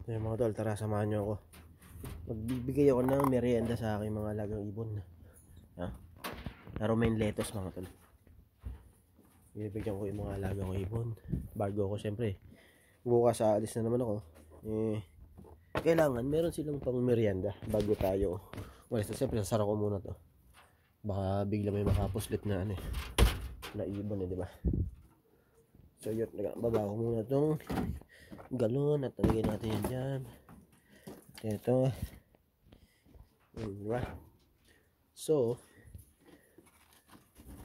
Ayun mga tol, tara samahan nyo ako. Magbibigay ako ng merienda sa aking mga alagang ibon. Romaine lettuce mga tol. Bibigyan ko yung mga alagang ibon. Bago ako syempre, bukas aalis na naman ako. Kailangan meron silang pang merienda bago tayo. Well, syempre sasara ko muna to. Baka bigla may makapuslit na na ibon di ba? So yun, baba ko muna tong galon at talagay natin yan dyan. Ito. Diba? So,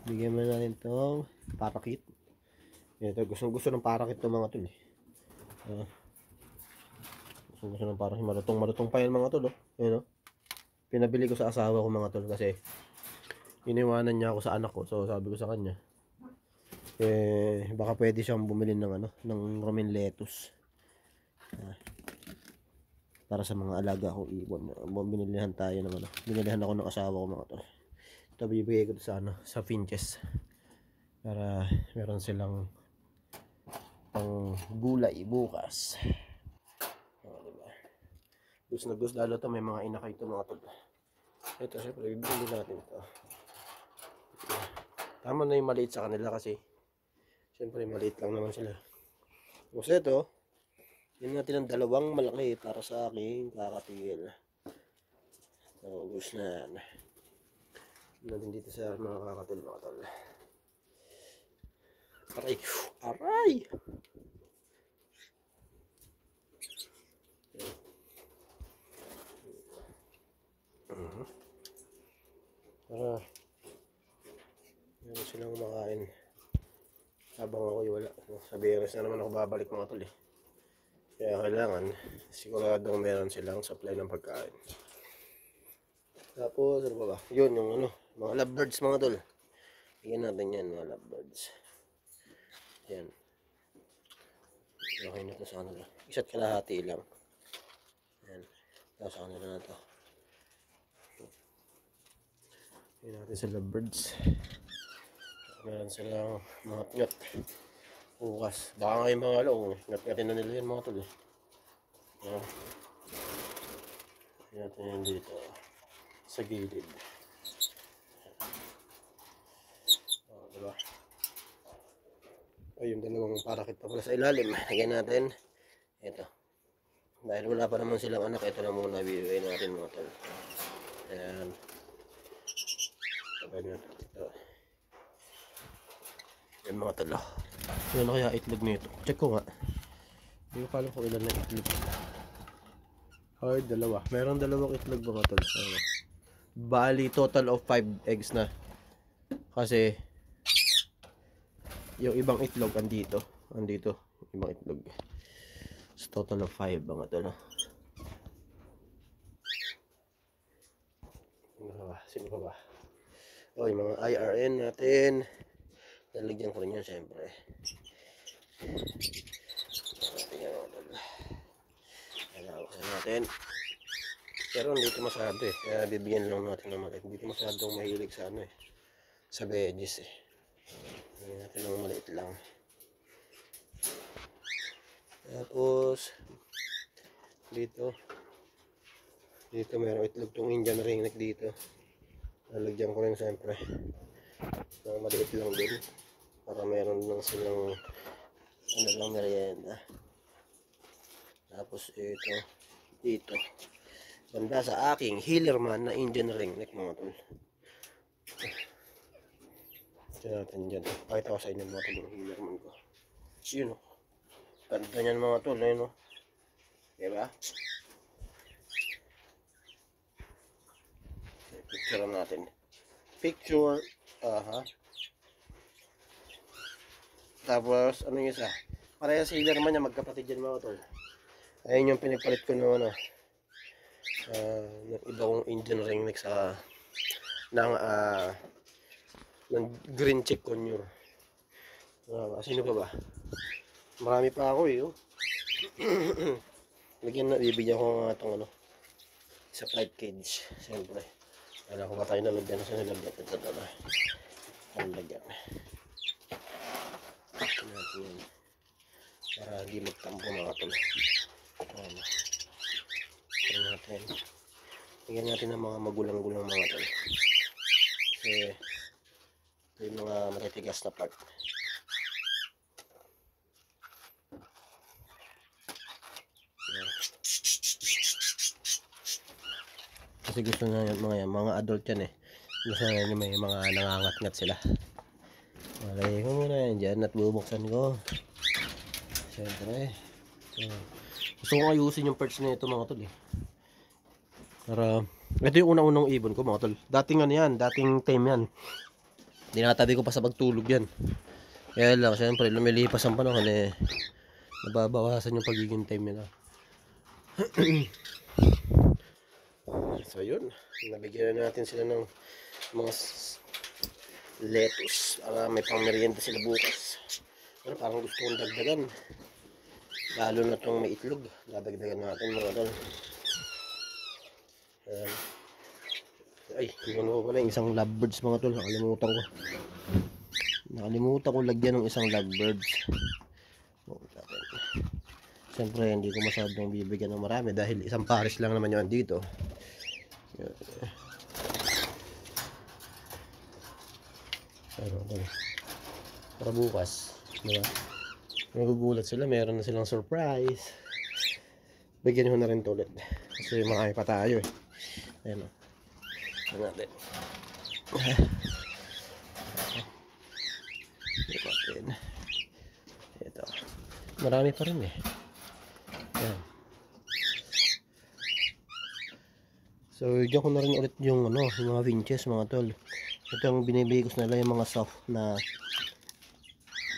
bigyan mo natin itong parakit. Ito, gusto ng parakit itong mga tol gusto ng parakit. Marutong pa yan mga tol Pinabili ko sa asawa ko mga tol kasi iniwanan niya ako sa anak ko. So sabi ko sa kanya, baka pwede siyang bumili ng romaine lettuce para sa mga alaga kong ibon. Binilihan tayo ng binilihan ako ng asawa ko mga tol. Ito bibigay ko sa sa finches para meron silang pang gulay bukas. Diba? Gusto na gusto lalo to, may mga inakay ito mga tol. Ito syempre bibili natin ito. Tama na yung maliit sa kanila kasi syempre maliit lang naman sila. Kasi ito, yun natin ang dalawang malaki para sa aking kakatigil. So, gusto na yan. Natin dito sa mga kakatil mga tol. Aray! Aray! Para meron silang makain habang ako'y wala. Sa Beres na naman ako babalik mga tol Kaya kailangan siguradong meron silang supply ng pagkain. Tapos ano ba? Yun yung mga lovebirds mga tol. Bigyan natin yan mga lovebirds. Yan. Okay na ito sa kanila. Isa't kalahati lang. Yan. Tapos sa kanila na ito. Bigyan natin sa lovebirds. Meron silang mga ngat bukas. Baka nga yung mga ngat-ngatin na nila yan mga tol Yan. Bigyan natin yan dito sa gilid. Diba? Yung dalawang parakit pa pala sa ilalim. Lagyan natin ito. Dahil wala pa naman silang anak, ito na muna bibigay natin mga tol. Ayan. Sabay natin ito. Yan mga tol Yan kaya itlog nito. Check ko nga. Hindi ko alam kung ilan na itlog. Ay, dalawa. Meron dalawang itlog mga tol. Bali, total of 5 eggs na. Kasi yung ibang itlog andito. Ibang itlog. So, total of 5 mga tol Sino pa ba? Yung mga IRN natin. Lalagyan ko rin yan syempre. Nalawaksan natin. Pero hindi ito masyado Kaya bibigyan lang natin ng maliit. Hindi ito masyadong mahilig sa sa veggies Bibigyan natin ng maliit lang. Tapos dito mayroong itlog tong Indian ringneck dito. Lalagyan ko rin syempre ng maliit lang din para meron lang silang lang merienda. Tapos ito dito banda sa aking Hillerman na Indian ringneck mga tol. Ito natin dyan. Pakita ko sa inyo mga tol yung Hillerman ko. Yun ganda nyan mga tol diba? Picture natin. Picture. Tapos ano yung isa? Parehas sa Hillerman niya, magkapatid yan mga tol. Ayun yung pinipalit ko ng ng ibang Indian ringneck sa ng green check conure. Sino pa ba? Marami pa ako bibigyan ko nga itong sa flight cage siyempre. Wala ko ba tayo nalagyan sa nilagyan ito nalagyan natin para hindi magtampo mga tol Ayan. Tingnan natin ng mga magulang-gulang mga tol. Kasi ito yung mga matitigas na part. Ayan. Kasi gusto na yung mga adult yan eh. Gusto na yung may mga nangangat-ngat sila. Malay ko muna yan dyan at bubuksan ko. Siyempre. Gusto ko ayusin yung parts na ito mga tol eh. Para, ito yung unang-unang ibon ko mga tol. Dating ano yan, dating time yan. Dinatabi ko pa sa pagtulog yan. Kaya lang, siyempre lumilipas ang panahon eh. Nababawasan yung pagiging time nila. So yun, nabigyan na natin sila ng mga lettuce para may pang merienda sila bukas. Pero parang gusto kong dagdagan. Lalo na itong may itlog. Dadagdagan natin mga tol. Ay, yun ko pala yung isang lovebirds mga tol. Nakalimutan ko lagyan ng isang lovebirds. Siyempre hindi ko masyadong bibigyan ng marami dahil isang pares lang naman yun dito. Para bukas, diba? Nagugulat sila, meron na silang surprise. Bigyan ko na rin to ulit kasi marami pa tayo eh. Ayan o. Ayan natin. Ito. Marami pa rin eh. Ayan. So, diyan ko na rin ulit yung mga vinches mga tol. Ito ang binibigay ko sa nila yung mga soft na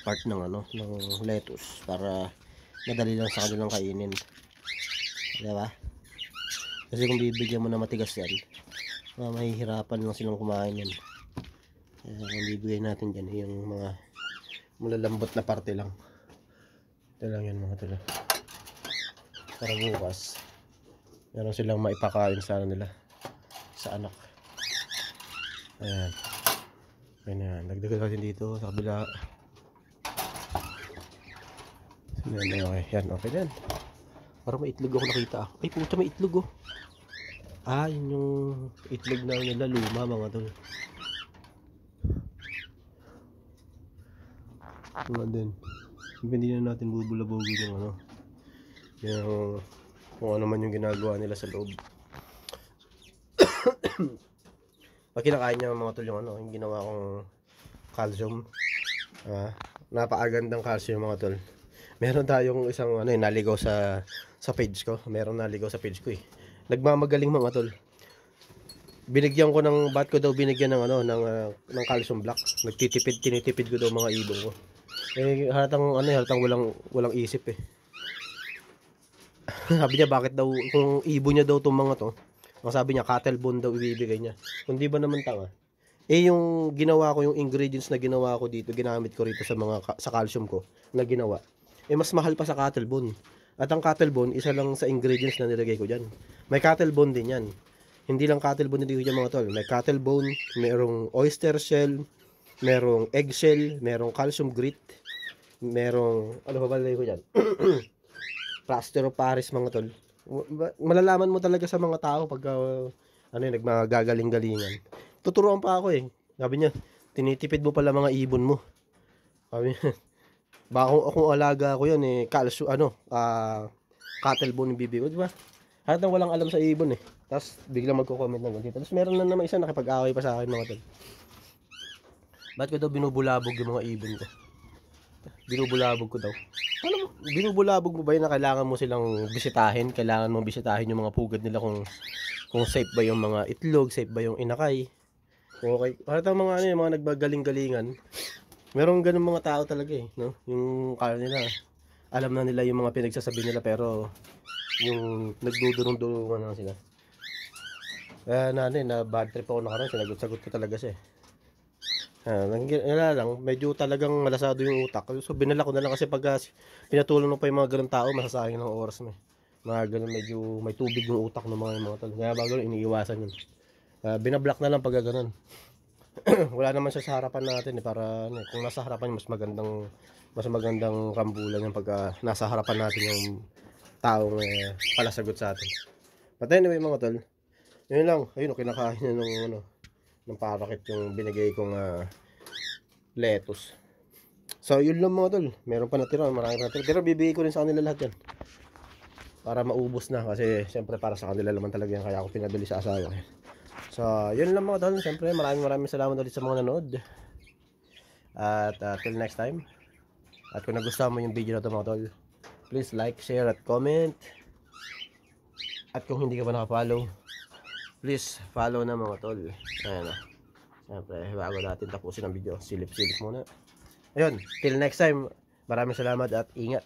part ng ng lettuce para madali lang sa kanilang kainin. Diba? Kasi kung bibigyan mo na matigas yan, mahihirapan lang silang kumain yan. Kaya ang bibigay natin dyan yung mga malalambot na parte lang. Ito lang yan mga tol. Para bukas meron silang maipakain sa nila, sa anak. Ayan. Ayan. Dagdagan natin dito sa kabila. Ayan, okay. Yan, okay yan. Parang may itlog ako nakita. Ay, puta, may itlog oh. Ah, yun yung itlog na nila luma mga tol. Nga din. Hindi na natin bubulabogin yung yung kung ano man yung ginagawa nila sa loob. Pag kinakain niya mga tol yung ginawa kong calcium. Napakagandang calcium mga tol. Meron tayong isang naligaw sa page ko. Meron naligaw sa page ko eh. Nagmamagaling mga tol. Binigyan ko ng bat ko daw binigyan ng ng calcium block. Tinitipid ko daw mga ibon ko. Eh halatang walang isip eh. Sabi niya bakit daw kung ibon niya daw tong mga to. Ang sabi niya cattle bone daw ibibigay niya. Kundi ba naman tanga? Eh yung ginawa ko yung ingredients na ginawa ko dito, ginamit ko rito sa calcium ko na ginawa. Eh mas mahal pa sa cattle bone. At ang cattle bone, isa lang sa ingredients na nilagay ko diyan. May cattle bone din 'yan. Hindi lang cattle bone nilagay ko diyan mga tol. May cattle bone, merong oyster shell, merong egg shell, merong calcium grit, merong ano ba nilagay ko diyan? Plaster of Paris mga tol. Malalaman mo talaga sa mga tao pag nagmagagaling-galingan. Tuturuan pa ako eh. Sabi niya, tinitipid mo pala mga ibon mo. Sabi niya, baka kung alaga ko yan eh, cattle bone bibi ko, di ba? Halatang walang alam sa ibon eh. Tapos biglang magko-comment ng ganito. Tapos meron na naman isa nakipag-away pa sa akin mga tol. Ba't ko daw binubulabog yung mga ibon ko? Binubulabog ko daw. Ano mo? Binubulabog mo ba yun na kailangan mo silang bisitahin? Kailangan mo bisitahin yung mga pugad nila kung safe ba yung mga itlog, safe ba yung inakay. Okay. Halatang mga yung mga nagbagaling-galingan. Meron ganun mga tao talaga eh, no? Yung kala nila, alam na nila yung mga pinagsasabi nila pero yung nagdudurong-durungan lang sila. Kaya na bad trip ako nakaraan, sinagot-sagot ko talaga siya eh. Lang, medyo talagang malasado yung utak. So binala ko na lang kasi pag pinatulong mo pa yung mga ganun tao, masasayang ng oras mo eh. Mga ganun medyo may tubig yung utak ng mga tao. Kaya bago iniiwasan yun. Binablock na lang pag ganun. Wala naman siya sa harapan natin eh, para kung nasa harapan mas magandang rambulan yung pag nasa harapan natin yung taong palasagot sa atin. But anyway mga tol, yun lang. Ayun, kinakain na ng parakit yung binigay kong lettuce. So yun lang mga tol. Meron pa natira, marami pa natira. Pero bibigay ko rin sa kanila lahat yan. Para maubos na kasi siyempre para sa kanila naman talaga yan. Kaya ako pinabili sa asawa. So yun lang mga tol. Siyempre maraming salamat ulit sa mga nanood. At till next time. At kung nagustuhan mo yung video na ito mga tol, please like, share, at comment. At kung hindi ka pa nakafollow, please follow na mga tol. Ayan na. Siyempre, bago natin tapusin ang video, silip-silip muna. Ayun, till next time, maraming salamat at ingat.